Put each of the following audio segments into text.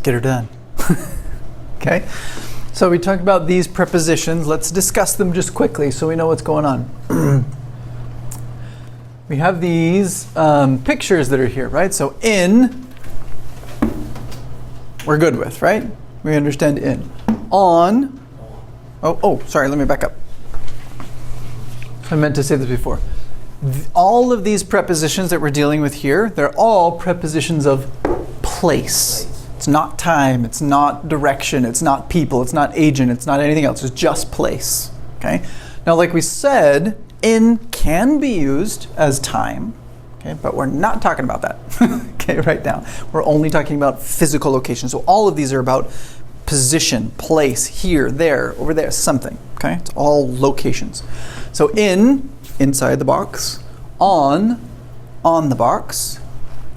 get her done. Okay? So we talked about these prepositions. Let's discuss them just quickly so we know what's going on. We have these pictures that are here, right? So in, we're good with, right? We understand in. On, sorry, let me back up. I meant to say this before. All of these prepositions that we're dealing with here, they're all prepositions of place. It's not time, it's not direction, it's not people, it's not agent, it's not anything else. It's just place. Okay? Now, like we said, in can be used as time, okay, but we're not talking about that. Okay, right now. We're only talking about physical location. So all of these are about position, place, here, there, over there, something. Okay? It's all locations. So in, inside the box, on the box,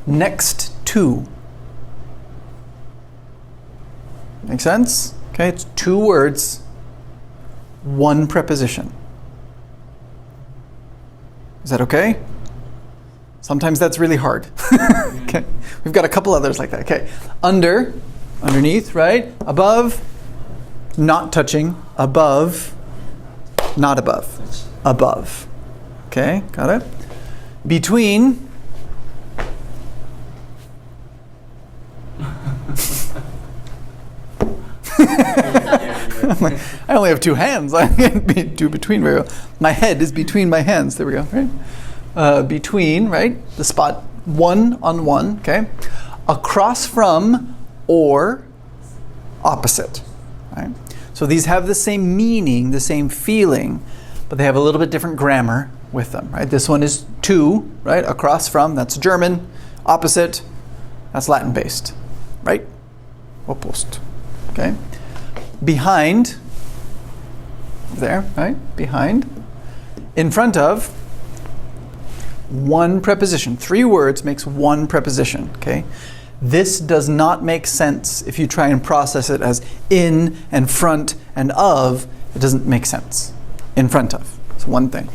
next to. Make sense? Okay, it's two words, one preposition. Is that okay? Sometimes that's really hard. Okay, we've got a couple others like that. Okay, under, underneath, right? Above, not touching. Above, not above. Above. Okay, got it? Between. I only have two hands. I can't do between very well. My head is between my hands. There we go. Right? Between, right? The spot one on one. Okay. Across from or opposite. Right? So these have the same meaning, the same feeling, but they have a little bit different grammar with them. Right? This one is to, right? Across from, that's German. Opposite, that's Latin based. Right? Oppost. Okay. Behind, there, right? Behind. In front of, one preposition. 3 words makes one preposition, okay? This does not make sense if you try and process it as in and front and of. It doesn't make sense. In front of. It's one thing.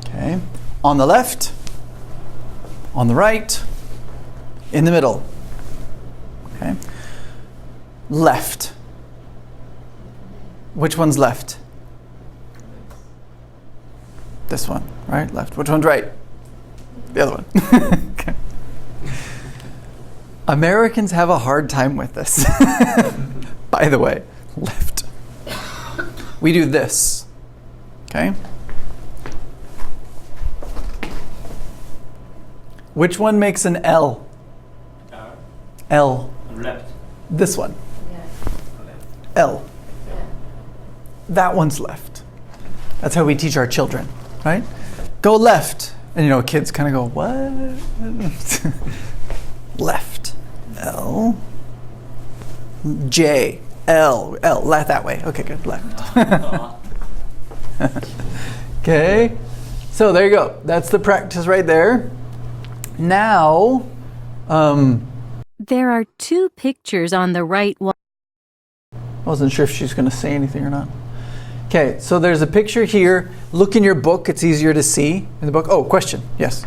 Okay. On the left, on the right, in the middle. Okay. Left. Which one's left? This one, right? Left. Which one's right? The other one. Okay. Americans have a hard time with this. By the way, left. We do this. Okay? Which one makes an L? L. Left. This one. Yeah. L. Yeah. That one's left. That's how we teach our children, right? Go left. And kids kind of go, what? Left. L. J. L. L. Left that way. Okay, good. Left. Okay. So there you go. That's the practice right there. Now, there are 2 pictures on the right wall. I wasn't sure if she's going to say anything or not. Okay, so there's a picture here. Look in your book. It's easier to see in the book. Oh, question. Yes.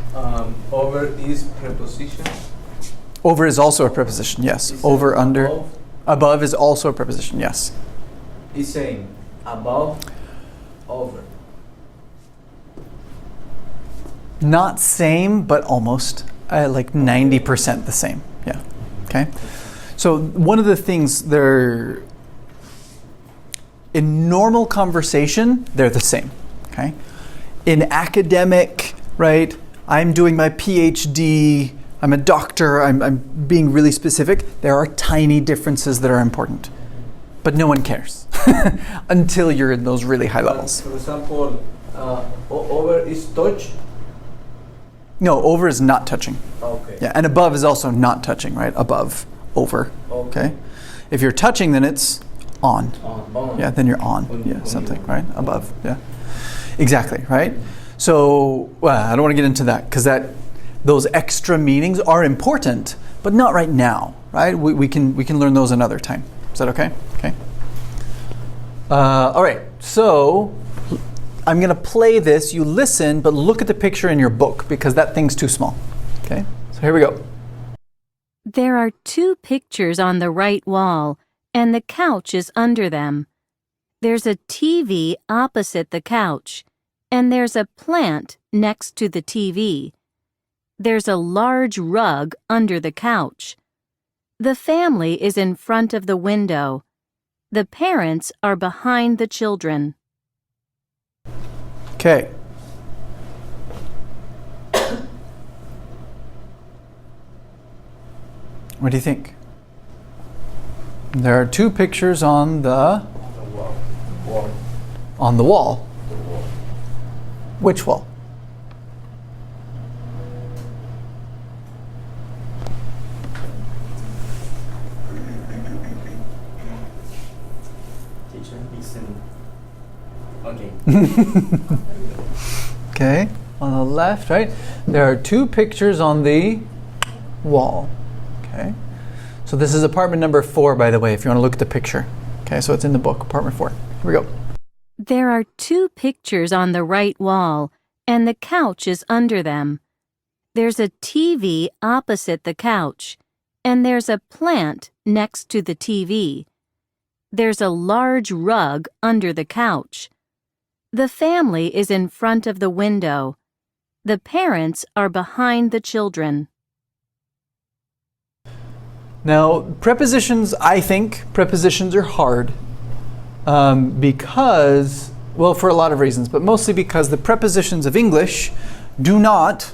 Over is preposition. Over is also a preposition. Yes. Is Over, under. Above? Above is also a preposition. Yes. Is saying above, over. Not same, but almost. Like 90% the same. Yeah. Okay. So one of the things in normal conversation, they're the same. Okay. In academic, right? I'm doing my PhD. I'm a doctor. I'm being really specific. There are tiny differences that are important, but no one cares until you're in those really high levels. For example, over is touch. No, over is not touching. Okay. Yeah, and above is also not touching, right? Above, over. Okay. If you're touching, then it's on. On. Yeah, then you're on. Yeah, something, right? Above. Yeah. Exactly, right? So, I don't want to get into that because those extra meanings are important, but not right now, right? We can learn those another time. Is that okay? Okay. All right. So, I'm going to play this. You listen, but look at the picture in your book because that thing's too small. Okay? So here we go. There are two pictures on the right wall, and the couch is under them. There's a TV opposite the couch, and there's a plant next to the TV. There's a large rug under the couch. The family is in front of the window. The parents are behind the children. Okay. What do you think? There are two pictures on the Wall. on the wall. The wall. Which wall? Teacher, listen. Okay. Okay, on the left, right? There are two pictures on the wall. Okay. So this is apartment number 4, by the way, if you want to look at the picture. Okay, so it's in the book, apartment 4. Here we go. There are two pictures on the right wall, and the couch is under them. There's a TV opposite the couch, and there's a plant next to the TV. There's a large rug under the couch. The family is in front of the window. The parents are behind the children. Now, prepositions, I think prepositions are hard because, well, for a lot of reasons, but mostly because the prepositions of English do not.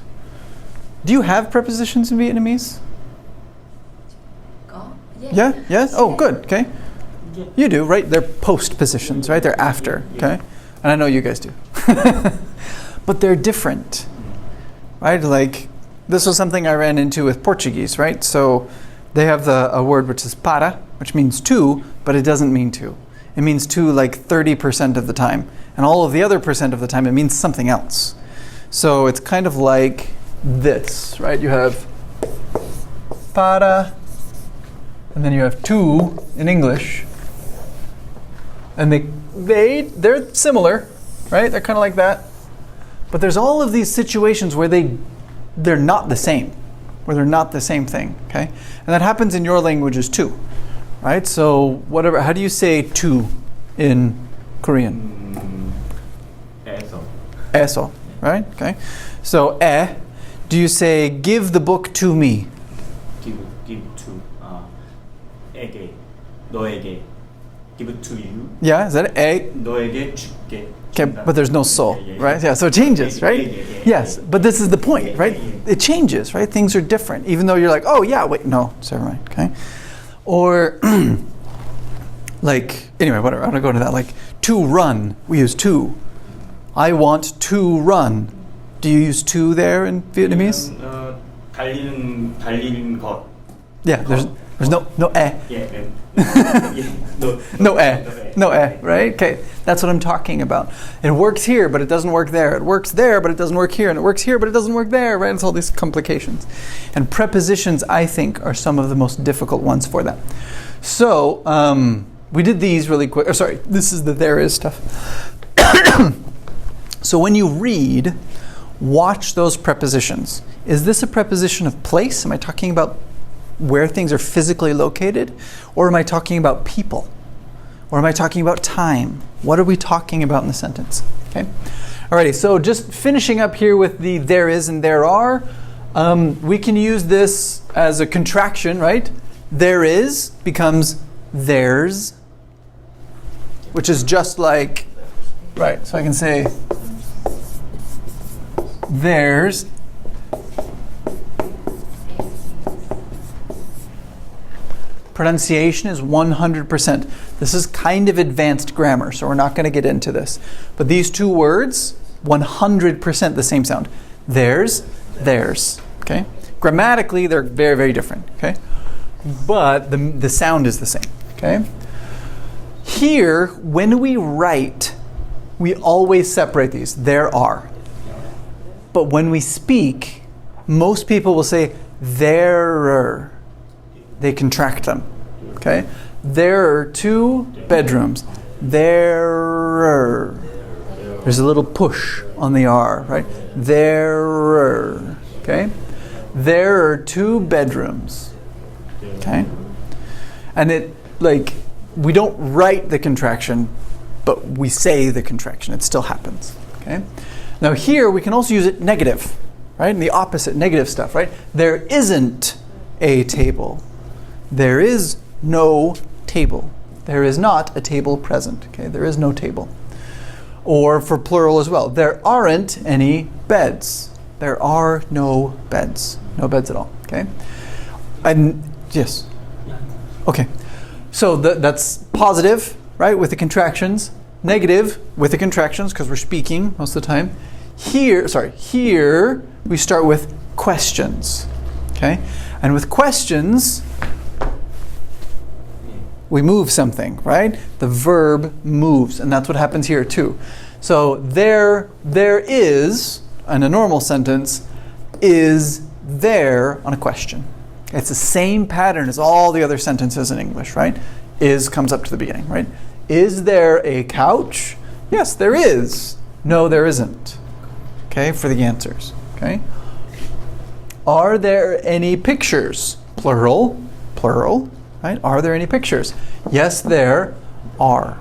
Do you have prepositions in Vietnamese? Yeah? Yes? Oh, good. Okay. You do, right? They're postpositions, right? They're after, okay? And I know you guys do. But they're different, right? Like, this was something I ran into with Portuguese, right? So they have a word which is para, which means to, but it doesn't mean to. It means to like 30% of the time. And all of the other percent of the time, it means something else. So it's kind of like this, right? You have para, and then you have to in English. And they're similar, right? They're kind of like that. But there's all of these situations where they're not the same, where they're not the same thing, okay? And that happens in your languages too, right? So whatever, how do you say to in Korean? Eso. Eso, right? Okay. So do you say give the book to me? Give to 에게 너에게 give it to you. Yeah, is that 너에게 줄게. Okay, but there's no soul, right? Yeah, so it changes, right? Yes, but this is the point, right? It changes, right? Things are different, even though you're like, oh yeah, wait, no, never mind, okay? Or like, anyway, whatever, I'm gonna go into that. Like, to run, we use to. I want to run. Do you use to there in Vietnamese? 달리는 것. Yeah, there's no Yeah. No right? Okay, that's what I'm talking about. It works here, but it doesn't work there. It works there, but it doesn't work here. And it works here, but it doesn't work there, right? It's all these complications. And prepositions, I think, are some of the most difficult ones for that. So, we did these really quick. Oh, sorry, this is the there is stuff. So when you read, watch those prepositions. Is this a preposition of place? Am I talking about where things are physically located? Or am I talking about people? Or am I talking about time? What are we talking about in the sentence? Okay. Alrighty, so just finishing up here with the there is and there are. We can use this as a contraction, right? There is becomes there's, which is just like, right, so I can say there's. Pronunciation is 100%. This is kind of advanced grammar, so we're not going to get into this. But these two words, 100% the same sound. There's, okay? Grammatically, they're very, very different, okay? But the sound is the same, okay? Here, when we write, we always separate these. There are. But when we speak, most people will say there're. They contract them, okay? There are 2 bedrooms. There's a little push on the R, right? There, okay? There are 2 bedrooms. Okay? And it, like, we don't write the contraction, but we say the contraction. It still happens. Okay? Now here we can also use it negative, right? And the opposite, negative stuff, right? There isn't a table. There is no table. There is not a table present. Okay? There is no table. Or for plural as well, there aren't any beds. There are no beds. No beds at all. Okay? And yes. Okay. So that's positive, right, with the contractions. Negative with the contractions because we're speaking most of the time. Here we start with questions. Okay? And with questions, we move something, right? The verb moves, and that's what happens here too. So there is, in a normal sentence, is there on a question. It's the same pattern as all the other sentences in English, right? Is comes up to the beginning, right? Is there a couch? Yes, there is. No, there isn't. Okay, for the answers. Okay. Are there any pictures? Plural, right? Are there any pictures? Yes, there are.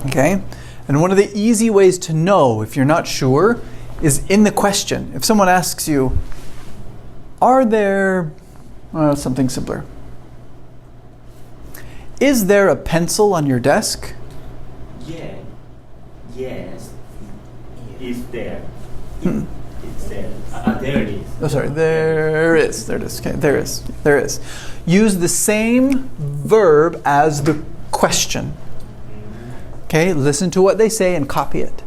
Okay? And one of the easy ways to know if you're not sure is in the question. If someone asks you, are there, something simpler. Is there a pencil on your desk? Yeah. Yes. Is there? It's there. There it is. Oh, sorry. There is. There it is. Okay. There is. There is. Use the same verb as the question. Okay. Listen to what they say and copy it.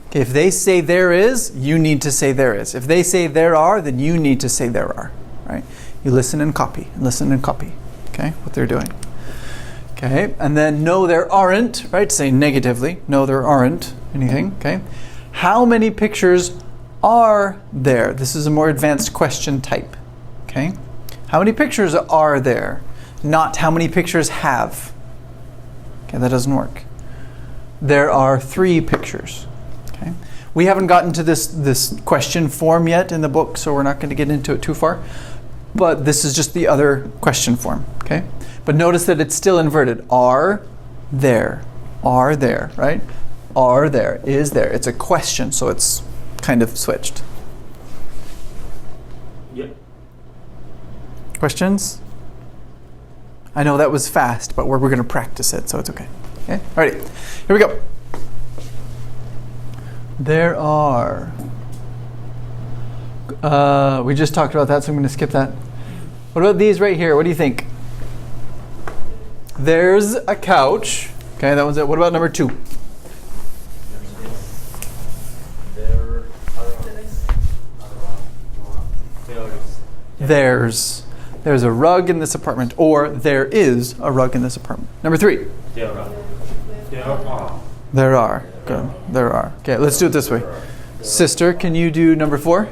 Okay. If they say there is, you need to say there is. If they say there are, then you need to say there are. Right? You listen and copy. Listen and copy. Okay. What they're doing. Okay. And then no, there aren't. Right? Say negatively. No, there aren't anything. Okay. How many pictures are there? This is a more advanced question type. Okay? How many pictures are there? Not how many pictures have. Okay, that doesn't work. There are 3 pictures. Okay? We haven't gotten to this question form yet in the book, so we're not going to get into it too far. But this is just the other question form. Okay? But notice that it's still inverted. Are there, right? Are there, is there. It's a question, so it's kind of switched. Yep. Questions? I know that was fast, but we're going to practice it, so it's okay. Okay? Alrighty. Here we go. There are. We just talked about that, so I'm going to skip that. What about these right here? What do you think? There's a couch. Okay, that was it. What about number 2? There's a rug in this apartment, or there is a rug in this apartment. Number 3. There are. There are. Good. There are. Okay, let's do it this way. Sister, can you do number 4?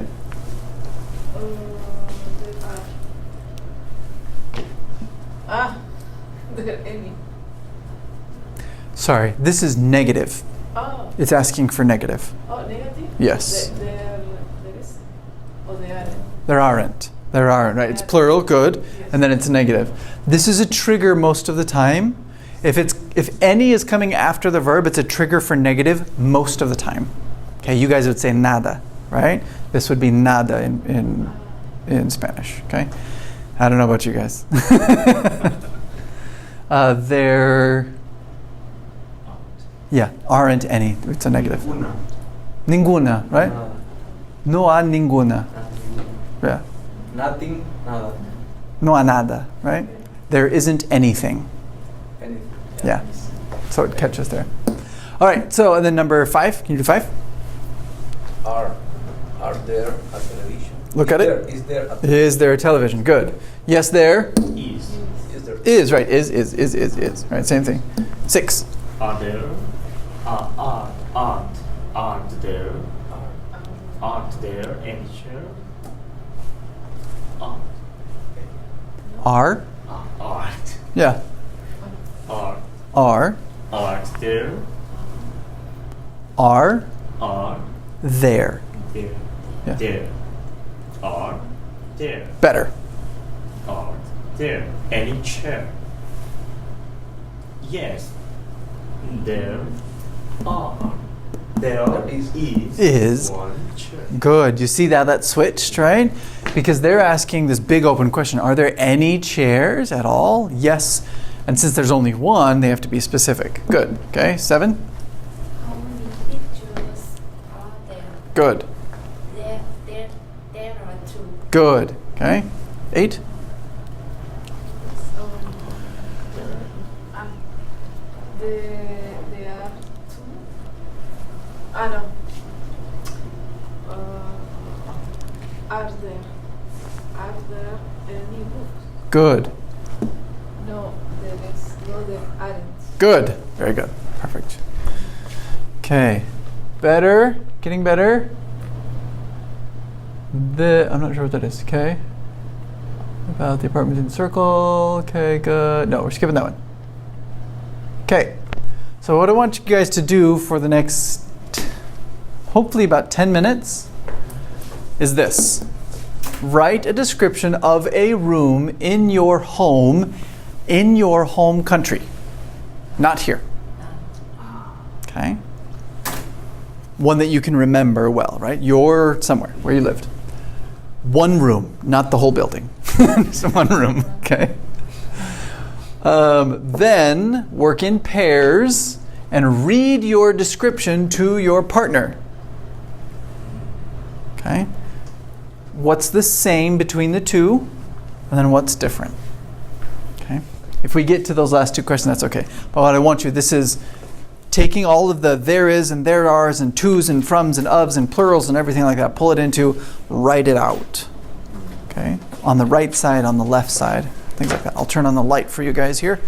There any. Sorry, this is negative. Oh. It's asking for negative. Oh, negative? Yes. There is? Or there aren't? There aren't. There aren't, right? It's plural, good, and then it's negative. This is a trigger most of the time. If any is coming after the verb, it's a trigger for negative most of the time. Okay, you guys would say nada, right? This would be nada in Spanish, okay? I don't know about you guys. There aren't any. It's a negative. Ninguna, right? No hay ninguna. Yeah. Nothing, nada. No hay nada, right? There isn't anything. Anything. Yeah. So it catches there. All right. So and then number 5. Can you do 5? Are there a television? Look at it. Is there a television? Good. Yes, there Is. Is there? is. Right. Is. Right. Same thing. 6. Are there? Aren't there? Aren't there any chair? Are. Aren't. Yeah. Are. Aren't there? Are Are there. there? Yeah. There. Are there? Better. Aren't there any chair? Yes, there are. There Is. one chair. Good. You see that switched, right? Because they're asking this big open question. Are there any chairs at all? Yes. And since there's only one, they have to be specific. Good. Okay. 7. How many pictures are there? Good. There are 2. Good. Okay. 8. There are 2. No. Are there any books? Good. No, there aren't. Good. Very good. Perfect. Okay. Better. Getting better. I'm not sure what that is. Okay. About the apartment in the circle. Okay, good. No, we're skipping that one. Okay. So what I want you guys to do for the next, hopefully about 10 minutes, is this. Write a description of a room in your home country. Not here. Okay? One that you can remember well, right? You're somewhere where you lived. One room, not the whole building. Just one room, okay? Then work in pairs and read your description to your partner. Okay? What's the same between the two? And then what's different? Okay? If we get to those last 2 questions, that's okay. But what I want you, this is taking all of the there is and there are's and to's and froms and ofs and plurals and everything like that, pull it into, write it out. Okay? On the right side, on the left side, things like that. I'll turn on the light for you guys here.